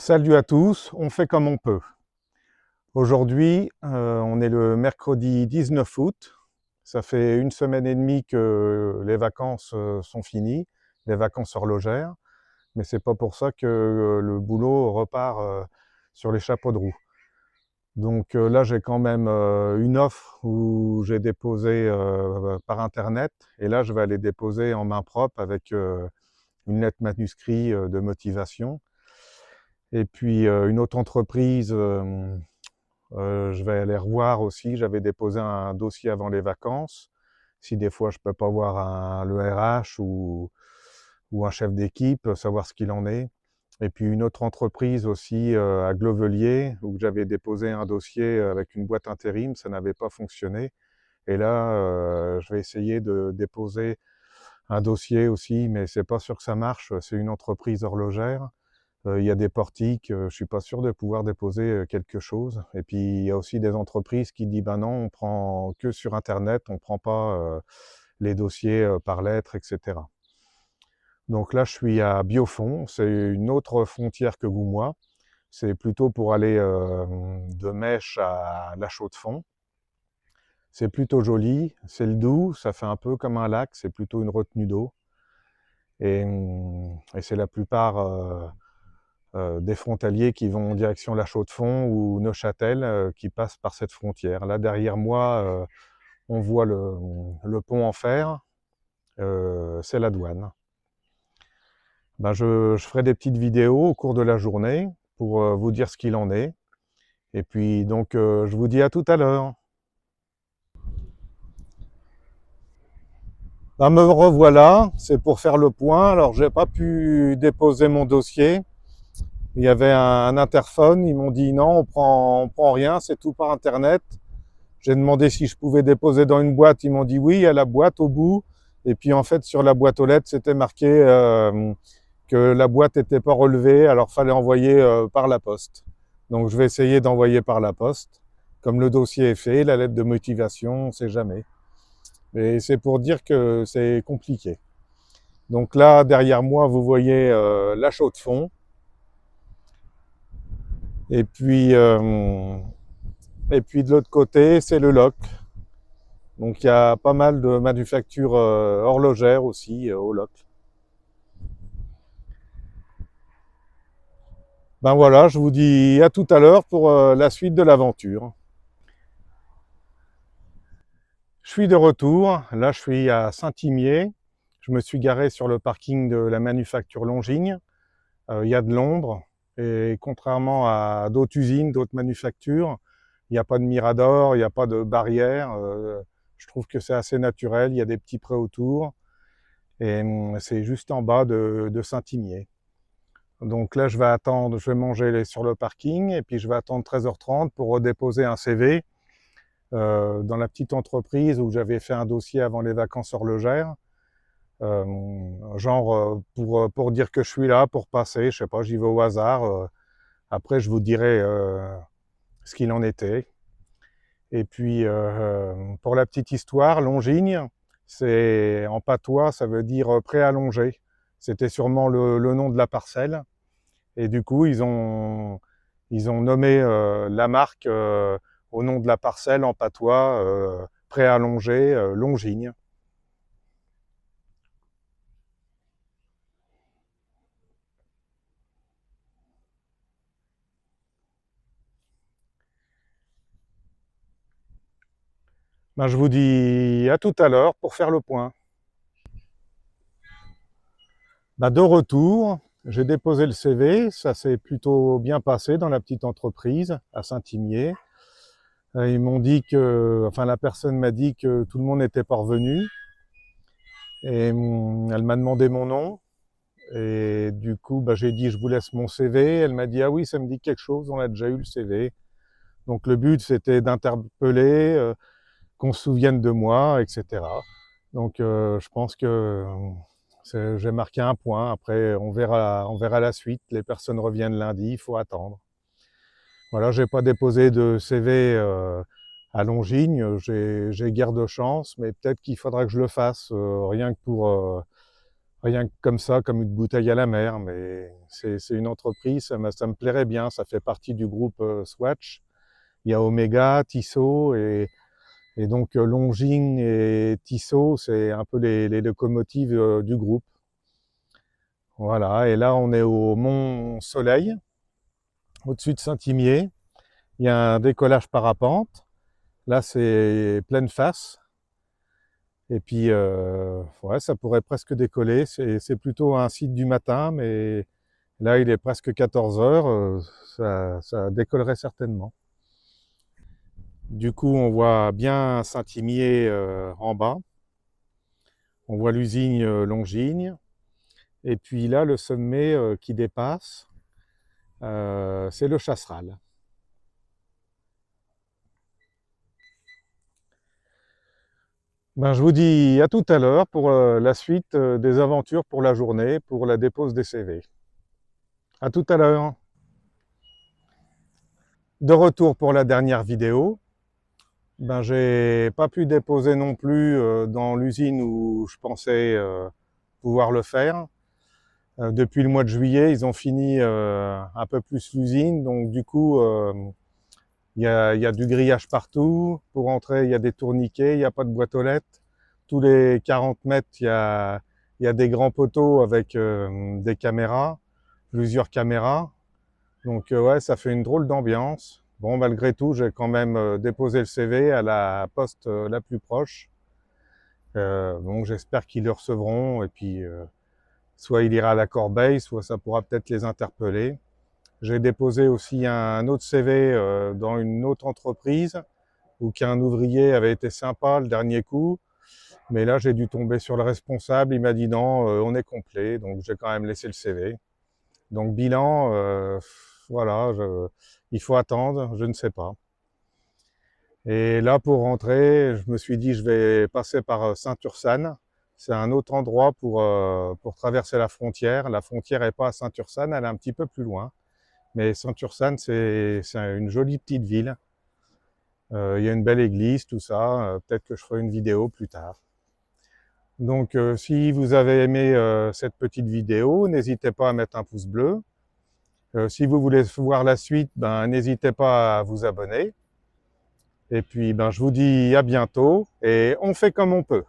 Salut à tous, on fait comme on peut. Aujourd'hui, on est le mercredi 19 août. Ça fait une semaine et demie que les vacances sont finies, les vacances horlogères, mais c'est pas pour ça que le boulot repart sur les chapeaux de roue. Donc là, j'ai quand même une offre où j'ai déposé par Internet, et là, je vais aller déposer en main propre avec une lettre manuscrite de motivation. Et puis une autre entreprise, je vais aller revoir aussi. J'avais déposé un dossier avant les vacances. Si des fois je peux pas voir le RH ou un chef d'équipe, savoir ce qu'il en est. Et puis une autre entreprise aussi à Glovelier, où j'avais déposé un dossier avec une boîte intérim, ça n'avait pas fonctionné. Et là, je vais essayer de déposer un dossier aussi, mais c'est pas sûr que ça marche. C'est une entreprise horlogère. Il y a des portiques, je suis pas sûr de pouvoir déposer quelque chose. Et puis il y a aussi des entreprises qui disent ben non, on prend que sur internet, on prend pas les dossiers par lettre, etc. Donc là, je suis à Biofond, c'est une autre frontière que Goumois. C'est plutôt pour aller de Mèche à La Chaux-de-Fonds. C'est plutôt joli, c'est le Doubs, ça fait un peu comme un lac, c'est plutôt une retenue d'eau. Et c'est la plupart des frontaliers qui vont en direction La Chaux-de-Fonds ou Neuchâtel qui passent par cette frontière. Là, derrière moi, on voit le pont en fer, c'est la douane. Ben, je ferai des petites vidéos au cours de la journée pour vous dire ce qu'il en est. Et puis, donc, je vous dis à tout à l'heure. Ben, me revoilà, c'est pour faire le point. Alors, j'ai pas pu déposer mon dossier. Il y avait un interphone, ils m'ont dit non, on prend rien, c'est tout par Internet. J'ai demandé si je pouvais déposer dans une boîte, ils m'ont dit oui, il y a la boîte au bout. Et puis en fait, sur la boîte aux lettres, c'était marqué que la boîte n'était pas relevée, alors fallait envoyer par la poste. Donc je vais essayer d'envoyer par la poste. Comme le dossier est fait, la lettre de motivation, on ne sait jamais. Mais c'est pour dire que c'est compliqué. Donc là, derrière moi, vous voyez la Chaux-de-Fonds. Et puis de l'autre côté, c'est le Loc. Donc il y a pas mal de manufactures horlogères aussi au Loc. Ben voilà, je vous dis à tout à l'heure pour la suite de l'aventure. Je suis de retour, là je suis à Saint-Imier. Je me suis garé sur le parking de la manufacture Longigne. Il y a de l'ombre et contrairement à d'autres usines, d'autres manufactures, il n'y a pas de mirador, il n'y a pas de barrière. Je trouve que c'est assez naturel, il y a des petits prés autour. Et c'est juste en bas de Saint-Imier. Donc là, je vais attendre, je vais manger sur le parking et puis je vais attendre 13h30 pour redéposer un CV dans la petite entreprise où j'avais fait un dossier avant les vacances horlogères. Genre pour dire que je suis là, pour passer, je sais pas, j'y vais au hasard. Après, je vous dirai ce qu'il en était. Et puis, pour la petite histoire, Longigne, c'est en patois, ça veut dire préallongé. C'était sûrement le nom de la parcelle. Et du coup, ils ont nommé la marque au nom de la parcelle en patois, préallongé, Longigne. Ben, je vous dis à tout à l'heure pour faire le point. Ben, de retour, j'ai déposé le CV, ça s'est plutôt bien passé dans la petite entreprise à Saint-Imier. Ils m'ont dit que, enfin la personne m'a dit que tout le monde était parvenu et elle m'a demandé mon nom et du coup ben, j'ai dit je vous laisse mon CV. Elle m'a dit ah oui ça me dit quelque chose, on a déjà eu le CV. Donc le but c'était d'interpeller, qu'on se souvienne de moi, etc. Donc je pense que j'ai marqué un point. Après, on verra la suite. Les personnes reviennent lundi, il faut attendre. Voilà, j'ai pas déposé de CV à Longigne. J'ai guère de chance, mais peut-être qu'il faudra que je le fasse, rien que pour Rien que comme ça, comme une bouteille à la mer, mais c'est une entreprise, ça me plairait bien, ça fait partie du groupe Swatch. Il y a Omega, Tissot, et donc Longines et Tissot, c'est un peu les locomotives du groupe. Voilà, et là on est au Mont Soleil, au-dessus de Saint-Imier. Il y a un décollage parapente. Là c'est pleine face. Et puis, ouais, ça pourrait presque décoller. C'est plutôt un site du matin, mais là, il est presque 14 heures. Ça décollerait certainement. Du coup, on voit bien Saint-Imier en bas. On voit l'usine Longines. Et puis là, le sommet qui dépasse, c'est le Chasseral. Ben, je vous dis à tout à l'heure pour la suite des aventures pour la journée, pour la dépose des CV. À tout à l'heure. De retour pour la dernière vidéo. Ben, j'ai pas pu déposer non plus dans l'usine où je pensais pouvoir le faire. Depuis le mois de juillet, ils ont fini un peu plus l'usine, donc du coup, il y a du grillage partout. Pour entrer, il y a des tourniquets, il n'y a pas de boîte aux lettres. Tous les 40 mètres, il y a des grands poteaux avec des caméras, plusieurs caméras. Donc ouais, ça fait une drôle d'ambiance. Bon, malgré tout, j'ai quand même déposé le CV à la poste la plus proche. Donc j'espère qu'ils le recevront et puis soit il ira à la corbeille, soit ça pourra peut-être les interpeller. J'ai déposé aussi un autre CV dans une autre entreprise où qu'un ouvrier avait été sympa le dernier coup. Mais là, j'ai dû tomber sur le responsable. Il m'a dit non, on est complet. Donc j'ai quand même laissé le CV. Donc bilan, voilà, il faut attendre, je ne sais pas. Et là, pour rentrer, je me suis dit, je vais passer par Saint-Ursanne. C'est un autre endroit pour traverser la frontière. La frontière n'est pas à Saint-Ursanne, elle est un petit peu plus loin. Mais Saint-Ursanne, c'est une jolie petite ville. Il y a une belle église, tout ça. Peut-être que je ferai une vidéo plus tard. Donc, si vous avez aimé cette petite vidéo, n'hésitez pas à mettre un pouce bleu. Si vous voulez voir la suite, ben, n'hésitez pas à vous abonner. Et puis, ben, je vous dis à bientôt et on fait comme on peut.